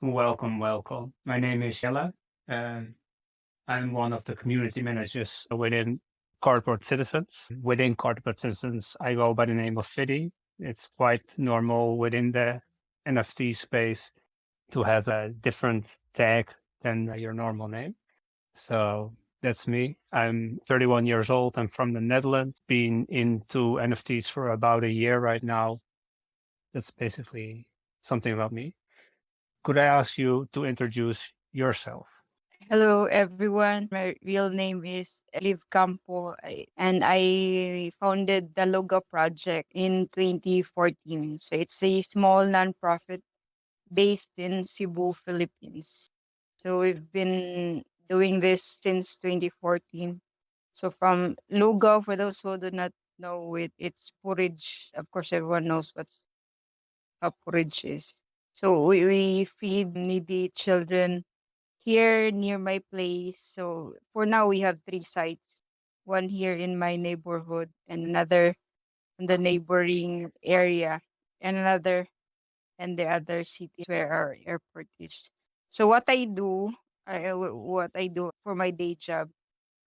Welcome, welcome. My name is Jelle, and I'm one of the community managers within Corporate Citizens. Within Corporate Citizens, I go by the name of Fiddy. It's quite normal within the NFT space to have a different tag than your normal name. So that's me. I'm 31 years old. I'm from the Netherlands. Been into NFTs for about a year right now. That's basically something about me. Could I ask you to introduce yourself? Hello, everyone. My real name is Liv Campo, and I founded the Lugaw project in 2014. So it's a small nonprofit based in Cebu, Philippines. So we've been doing this since 2014. So from Lugaw, for those who do not know it, it's porridge. Of course, everyone knows what's a porridge is. So we feed needy children here near my place. So for now, we have three sites, one here in my neighborhood, and another in the neighboring area, and another in the other cities where our airport is. So what I do for my day job,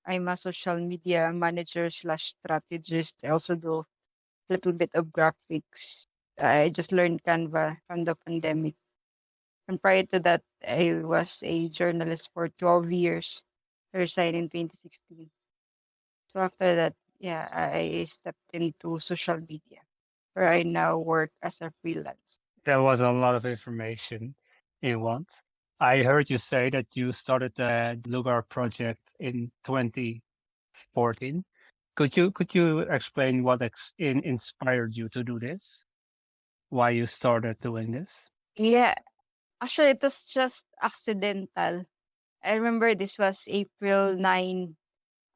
I'm a social media manager slash strategist. I also do a little bit of graphics. I just learned Canva from the pandemic. And prior to that, I was a journalist for 12 years. I resigned in 2016. So after that, yeah, I stepped into social media where I now work as a freelance. There was a lot of information in once. I heard you say that you started the Lugar project in 2014. Could you explain what inspired you to do this? Why you started doing this? Yeah, actually, it was just accidental. I remember this was April 9,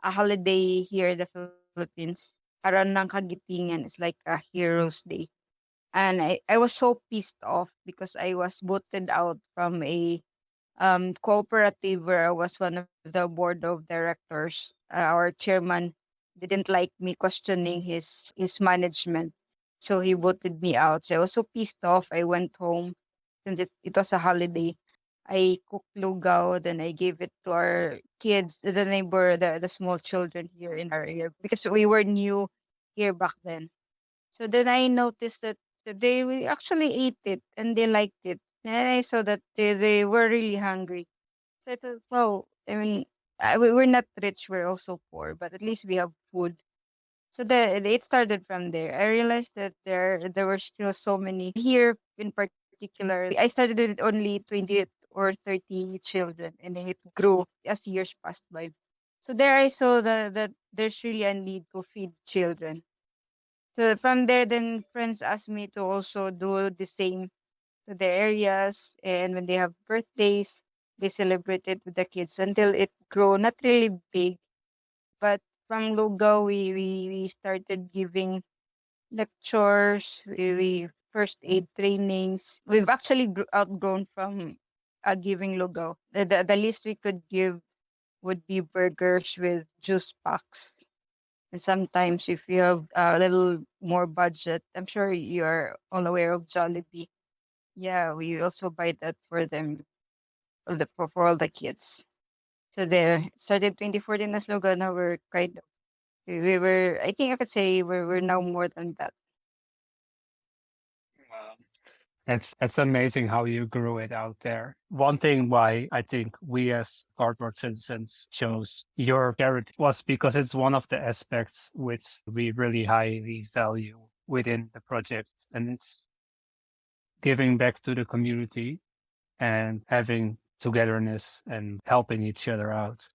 a holiday here in the Philippines. Around ng Kagitingan. It's like a hero's day. And I was so pissed off because I was voted out from a cooperative where I was one of the board of directors. Our chairman didn't like me questioning his management, so he voted me out. So I was so pissed off. I went home since it was a holiday. I cooked lugaw, then I gave it to our kids, the neighbor, the small children here in our area because we were new here back then. So then I noticed that they actually ate it and they liked it. And I saw that they were really hungry. So I thought, wow, I mean, we're not rich, we're also poor, but at least we have food. So it started from there. I realized that there were still so many here in particular. I started with only 20 or 30 children, and then it grew as years passed by. So there I saw that there's really a need to feed children. So from there, then friends asked me to also do the same to their areas, and when they have birthdays, they celebrate it with the kids until it grew not really big. But from Lugaw, we started giving lectures, we first aid trainings. We've actually outgrown from giving Lugaw. The least we could give would be burgers with juice packs. And sometimes if you have a little more budget, I'm sure you're all aware of Jollibee. Yeah, we also buy that for them, for all the kids. So there, started 2014 as Logan. Now we're kind of, we were, I think I could say we're now more than that. Wow. It's amazing how you grew it out there. One thing why I think we as corporate citizens chose your charity was because it's one of the aspects which we really highly value within the project, and it's giving back to the community and having togetherness and helping each other out.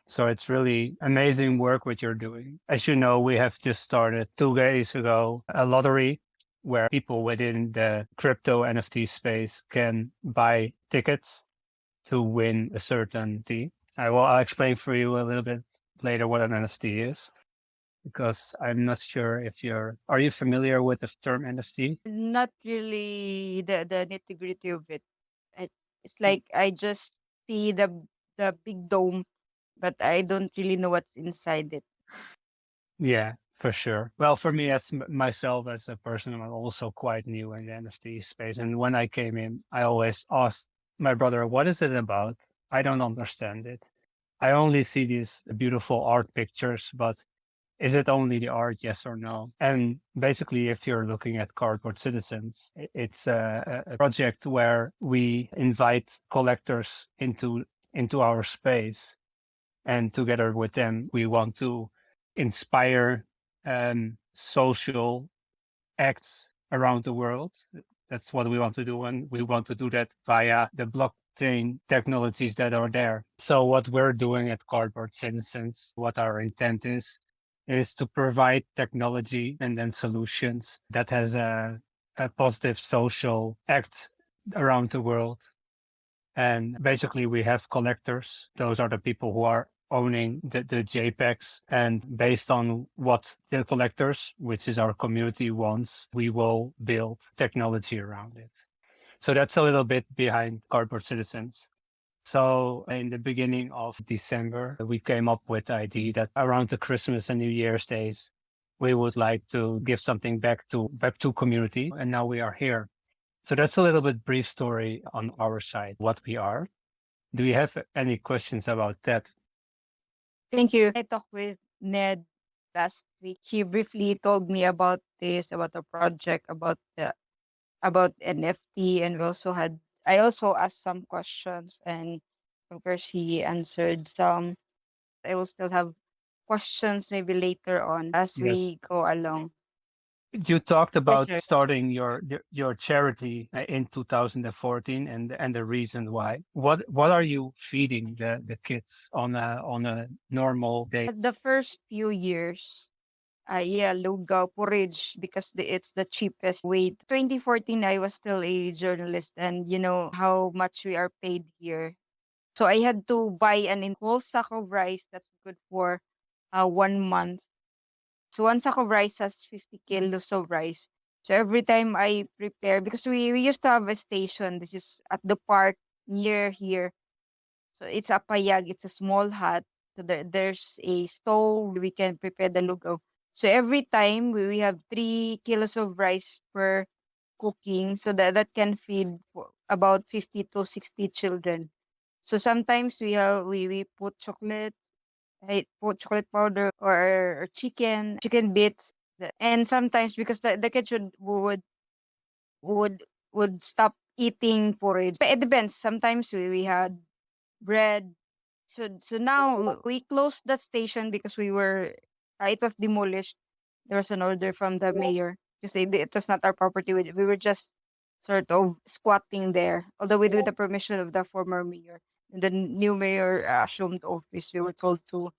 So it's really amazing work what you're doing. As you know, we have just started 2 days ago a lottery where people within the crypto NFT space can buy tickets to win a certain thing. I'll explain for you a little bit later what an NFT is because I'm not sure if are you familiar with the term NFT? Not really the nitty gritty of it. I, it's like I just see the big dome, but I don't really know what's inside it. Yeah, for sure. Well, for me, as myself as a person, I'm also quite new in the NFT space. And when I came in, I always asked my brother, what is it about? I don't understand it. I only see these beautiful art pictures, but is it only the art, yes or no? And basically, if you're looking at Cardboard Citizens, it's a project where we invite collectors into our space, and together with them, we want to inspire social acts around the world. That's what we want to do, and we want to do that via the blockchain technologies that are there. So what we're doing at Cardboard Citizens, what our intent is to provide technology and then solutions that has a positive social act around the world. And basically, we have collectors. Those are the people who are owning the JPEGs. And based on what the collectors, which is our community, wants, we will build technology around it. So that's a little bit behind Cardboard Citizens. So in the beginning of December, we came up with the idea that around the Christmas and New Year's days, we would like to give something back to Web2 community. And now we are here. So that's a little bit brief story on our side, what we are. Do you have any questions about that? Thank you. I talked with Ned last week. He briefly told me about this, about the project, about NFT, and we also had I also asked some questions, and of course he answered some. I will still have questions maybe later on as Yes. we go along. You talked Yes, about sir. starting your charity in 2014 and the reason why. What are you feeding the kids on a normal day? The first few years, yeah, Lugaw porridge because it's the cheapest way. 2014, I was still a journalist, and you know how much we are paid here. So I had to buy an whole sack of rice that's good for 1 month. So one sack of rice has 50 kilos of rice. So every time I prepare, because we used to have a station, this is at the park near here. So it's a payag, it's a small hut. So there's a stove, we can prepare the lugaw. So every time we have 3 kilos of rice per cooking, so that can feed about 50 to 60 children. So sometimes we put chocolate, I put chocolate powder or chicken bits. And sometimes because the kids would would stop eating porridge. But it depends. Sometimes we had bread. So now we closed that station because it was demolished. There was an order from the mayor because it was not our property. We were just sort of squatting there, although with the permission of the former mayor. And the new mayor assumed office. We were told to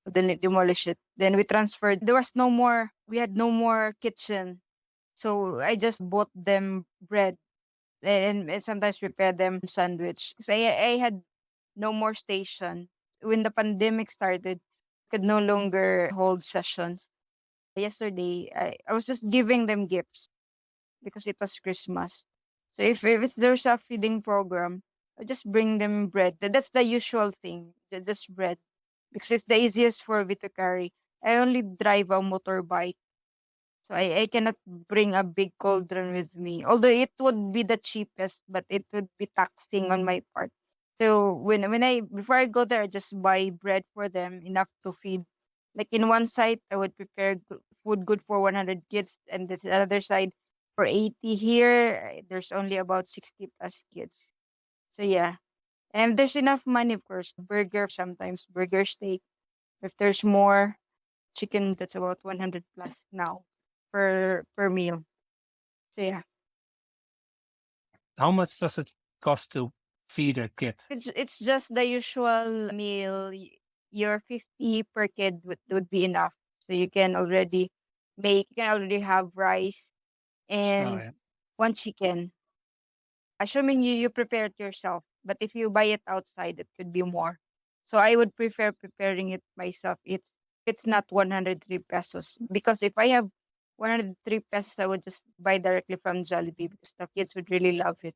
then demolish it. Then we transferred. There was no more. We had no more kitchen, so I just bought them bread and sometimes prepare them sandwich. So I had no more station. When the pandemic started, could no longer hold sessions. Yesterday, I was just giving them gifts because it was Christmas. So there's a feeding program, I just bring them bread. That's the usual thing, just bread. Because it's the easiest for me to carry. I only drive a motorbike. So I cannot bring a big cauldron with me. Although it would be the cheapest, but it would be taxing on my part. So when I before I go there, I just buy bread for them enough to feed. Like in one side, I would prepare food good for 100 kids, and this other side for 80. Here, there's only about 60 plus kids. So yeah, and if there's enough money, of course, burger sometimes burger steak. If there's more chicken, that's about 100 plus now per meal. So yeah, How much does it cost to feed a kid? it's just the usual meal. Your 50 per kid would be enough. So you can already have rice Oh and yeah. one chicken. Assuming you prepare it yourself. But if you buy it outside, it could be more. So I would prefer preparing it myself. It's not 103 pesos. Because if I have 103 pesos, I would just buy directly from Jollibee because the kids would really love it.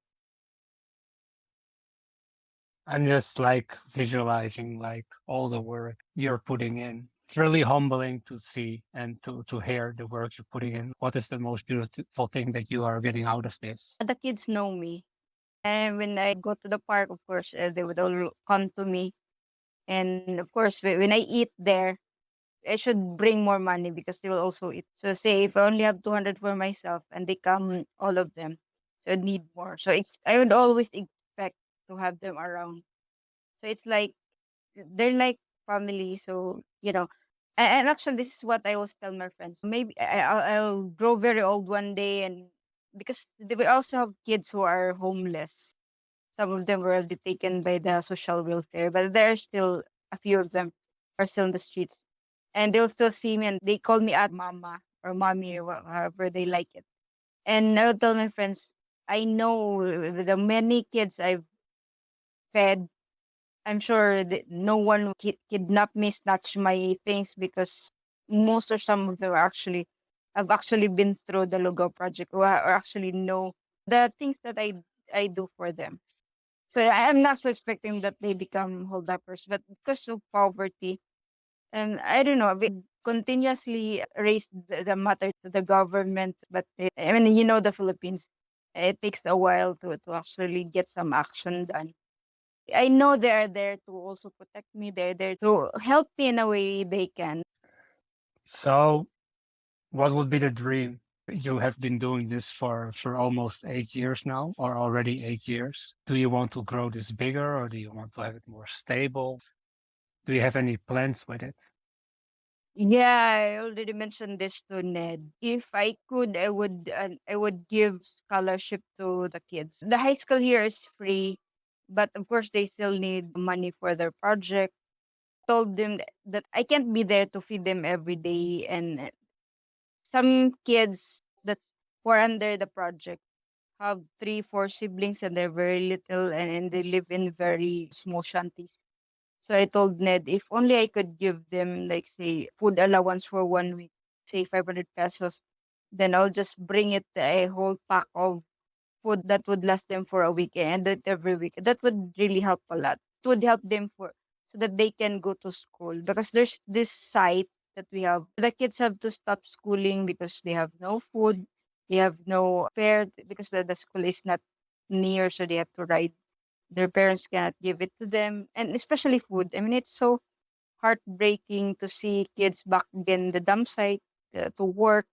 I'm just like visualizing like all the work you're putting in. It's really humbling to see and to hear the work you're putting in. What is the most beautiful thing that you are getting out of this? The kids know me. And when I go to the park, of course, they would all come to me. And of course, when I eat there, I should bring more money because they will also eat. So say if I only have 200 for myself and they come all of them, so I need more. So it's I would always expect to have them around. So it's like they're like family. So and actually this is what I always tell my friends. Maybe I'll grow very old one day, and because they will also have kids who are homeless. Some of them were already taken by the social welfare, but there are still a few of them are still in the streets. And they'll still see me and they call me at mama or mommy or however they like it. And I'll tell my friends, I know the many kids I've fed, I'm sure that no one kidnap me, snatch my things because most or some of them actually have actually been through the Lugaw project or actually know the things that I do for them. So I'm not expecting that they become hold-uppers, but because of poverty, and I don't know, we continuously raise the matter to the government, but I mean, the Philippines, it takes a while to actually get some action done. I know they're there to also protect me. They're there to help me in a way they can. So, what would be the dream? You have been doing this for almost 8 years now, or already 8 years. Do you want to grow this bigger, or do you want to have it more stable? Do you have any plans with it? Yeah, I already mentioned this to Ned. If I could, I would give scholarship to the kids. The high school here is free, but of course they still need money for their project. Told them that I can't be there to feed them every day, and some kids that's who are under the project have three, four siblings, and they're very little, and they live in very small shanties. So I told Ned, if only I could give them, like, say, food allowance for 1 week, say 500 pesos, then I'll just bring it a whole pack of food that would last them for a week and that every week. That would really help a lot. It would help them so that they can go to school because there's this site that we have. The kids have to stop schooling because they have no food, they have no fare because the school is not near, so they have to ride. Their parents cannot give it to them, and especially food. I mean, it's so heartbreaking to see kids back in the dump site to work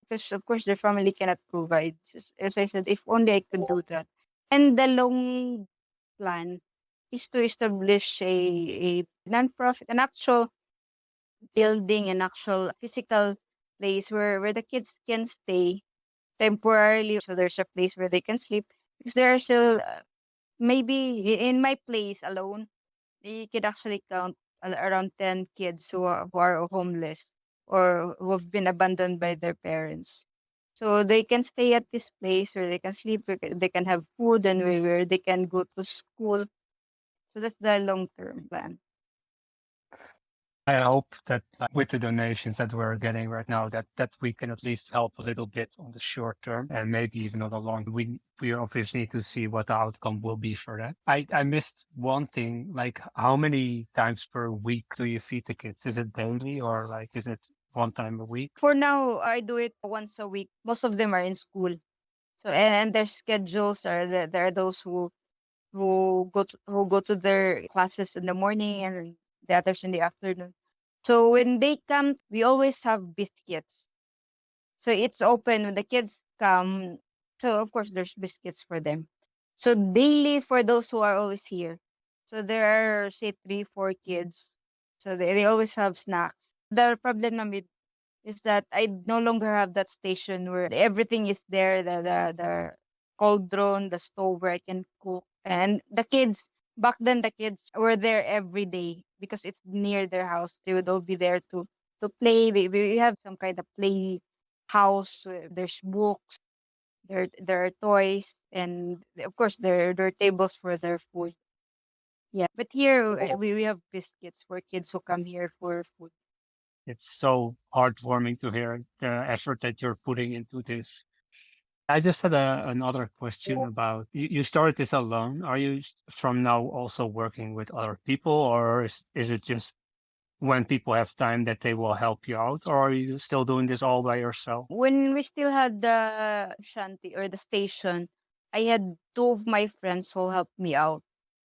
because, of course, their family cannot provide. As I said, if only I could do that. And the long plan is to establish a non-profit, an actual building, an actual physical place where the kids can stay temporarily. So there's a place where they can sleep because there are still maybe in my place alone you could actually count around 10 kids who are homeless or who have been abandoned by their parents. So they can stay at this place where they can sleep, they can have food, and where they can go to school. So that's the long term plan. I hope that with the donations that we're getting right now, that we can at least help a little bit on the short term and maybe even on the long. We obviously need to see what the outcome will be for that. I missed one thing, like how many times per week do you feed the kids? Is it daily or like is it one time a week? For now, I do it once a week. Most of them are in school. So and their schedules are there are those who go to their classes in the morning and the others in the afternoon. So when they come, we always have biscuits. So it's open when the kids come. So of course there's biscuits for them. So daily for those who are always here. So there are say 3, 4 kids. So they always have snacks. The problem namin is that I no longer have that station where everything is there, the cauldron, the stove where I can cook. And the kids, back then the kids were there every day because it's near their house. They would all be there to play. We have some kind of play house. There's books, there are toys, and of course there are tables for their food. Yeah. But here we have biscuits for kids who come here for food. It's so heartwarming to hear the effort that you're putting into this. I just had another question about you started this alone. Are you from now also working with other people, or is it just when people have time that they will help you out, or are you still doing this all by yourself? When we still had the shanty or the station, I had two of my friends who helped me out.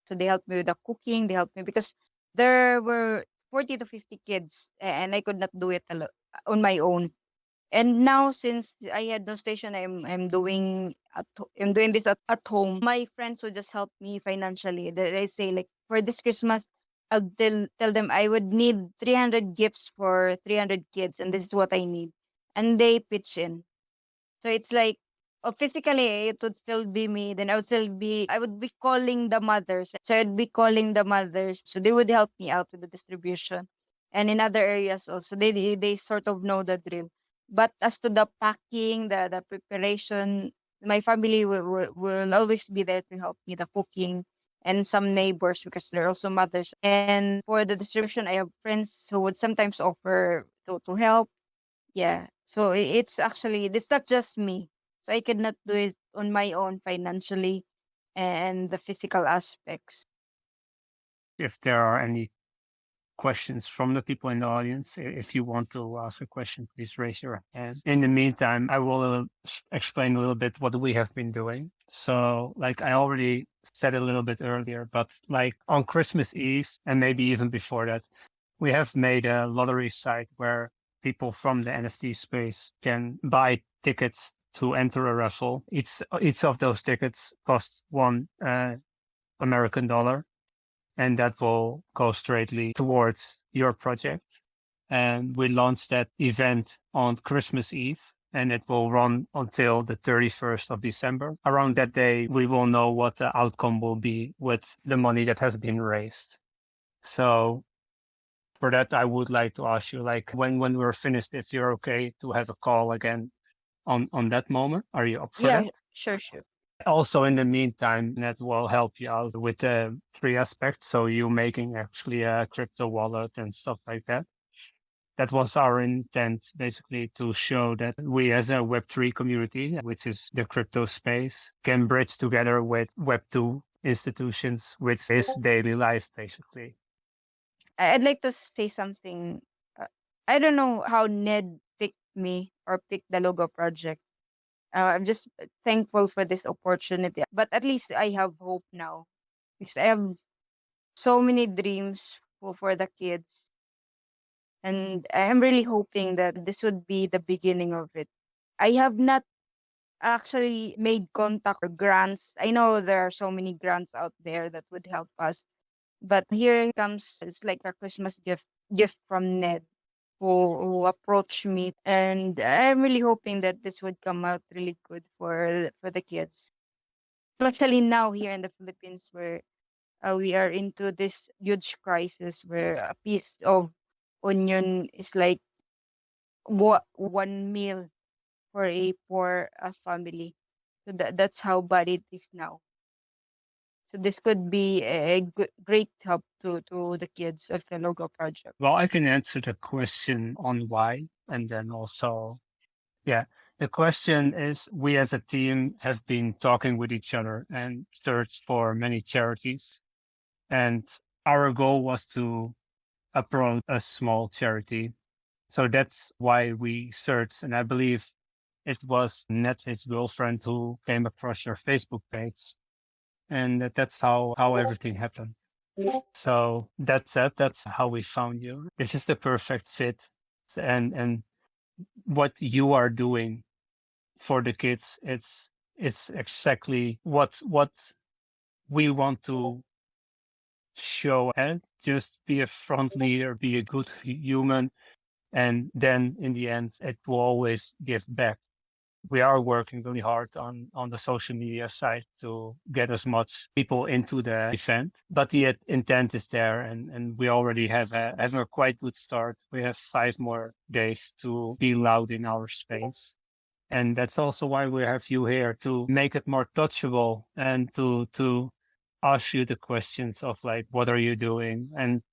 So they helped me with the cooking. They helped me because there were 40 to 50 kids, and I could not do it on my own. And now since I had no station, I'm doing this at home. My friends would just help me financially. They say like for this Christmas, I'll tell them I would need 300 gifts for 300 kids, and this is what I need, and they pitch in. So it's like, physically, it would still be me. Then I would be calling the mothers. So I'd be calling the mothers. So they would help me out with the distribution. And in other areas also, they sort of know the drill. But as to the packing, the preparation, my family will always be there to help me, the cooking, and some neighbors because they're also mothers. And for the distribution, I have friends who would sometimes offer to help. Yeah. So it's actually it's not just me. So I cannot do it on my own financially and the physical aspects. If there are any questions from the people in the audience, if you want to ask a question, please raise your hand. In the meantime, I will explain a little bit what we have been doing. So, like I already said a little bit earlier, but like on Christmas Eve and maybe even before that, we have made a lottery site where people from the NFT space can buy tickets to enter a raffle. Each of those tickets costs one American dollar, and that will go straightly towards your project. And we launched that event on Christmas Eve, and it will run until the 31st of December. Around that day, we will know what the outcome will be with the money that has been raised. So for that, I would like to ask you, like when we're finished, if you're okay to have a call again on that moment. Are you up for Yeah, that? sure, sure. Also, in the meantime, that will help you out with the three aspects. So you making actually a crypto wallet and stuff like that. That was our intent, basically, to show that we as a Web3 community, which is the crypto space, can bridge together with Web2 institutions, which is daily life, basically. I'd like to say something. Uh, I don't know how Ned picked me or picked the logo project. I'm just thankful for this opportunity. But at least I have hope now because I have so many dreams for the kids. And I'm really hoping that this would be the beginning of it. I have not actually made contact or grants. I know there are so many grants out there that would help us. But here comes it's like a Christmas gift from Ned who approached me, and I'm really hoping that this would come out really good for the kids. Especially now here in the Philippines where we are into this huge crisis where a piece of onion is like one meal for a poor family. So that's how bad it is now. So this could be a great help to the kids of the logo project. Well, I can answer the question on why, and then also, yeah, the question is we as a team have been talking with each other and searched for many charities. And our goal was to approach a small charity. So that's why we searched. And I believe it was Ned, his girlfriend, who came across your Facebook page. And that's how everything happened. So that's it. That's how we found you. It's just a perfect fit. And what you are doing for the kids, it's exactly what we want to show, and just be a front leader, be a good human, and then in the end it will always give back. We are working really hard on the social media side to get as much people into the event, but the intent is there, and we already have a quite good start. We have 5 more days to be loud in our space. And that's also why we have you here, to make it more touchable and to ask you the questions of like, what are you doing, and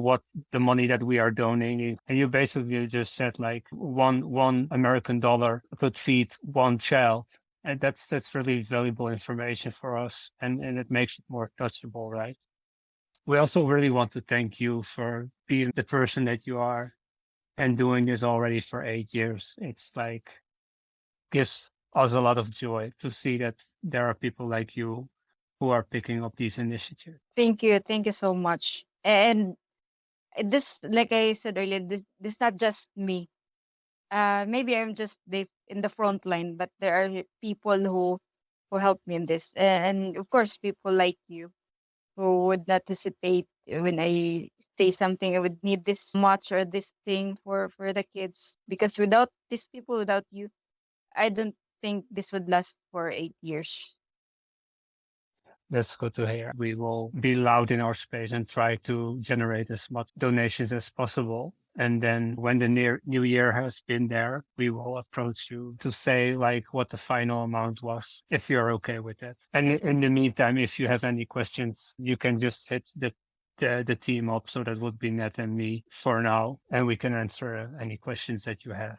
what the money that we are donating. And you basically just said like one American dollar could feed one child. And that's really valuable information for us, and it makes it more touchable, right? We also really want to thank you for being the person that you are and doing this already for 8 years. It's like gives us a lot of joy to see that there are people like you who are picking up these initiatives. Thank you. Thank you so much. And this, like I said earlier, this not just me. Maybe I'm just in the front line, but there are people who help me in this, and of course, people like you who would not hesitate when I say something. I would need this much or this thing for the kids, because without these people, without you, I don't think this would last for 8 years. That's good to hear. We will be loud in our space and try to generate as much donations as possible. And then when the new year has been there, we will approach you to say like what the final amount was, if you're okay with it. And in the meantime, if you have any questions, you can just hit the team up. So that would be Nat and me for now, and we can answer any questions that you have.